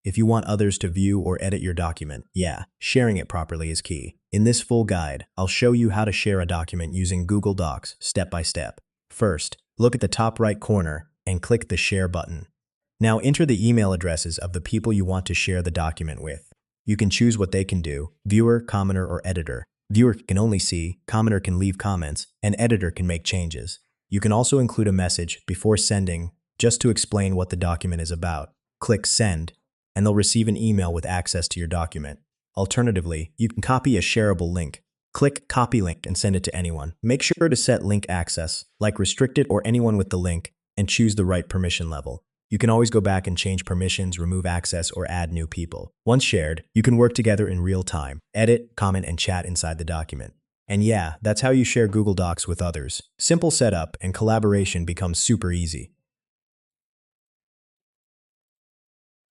if you want others to view or edit your document. Yeah, sharing it properly is key. In this full guide, I'll show you how to share a document using Google Docs step by step. First, look at the top right corner and click the Share button. Now enter the email addresses of the people you want to share the document with. You can choose what they can do: viewer, commenter, or editor. Viewer can only see, commenter can leave comments, and editor can make changes. You can also include a message before sending just to explain what the document is about. Click Send, and they'll receive an email with access to your document. Alternatively, you can copy a shareable link. Click Copy Link and send it to anyone. Make sure to set link access, like restricted or anyone with the link, and choose the right permission level. You can always go back and change permissions, remove access, or add new people. Once shared, you can work together in real time, edit, comment, and chat inside the document. And yeah, that's how you share Google Docs with others. Simple setup and collaboration becomes super easy.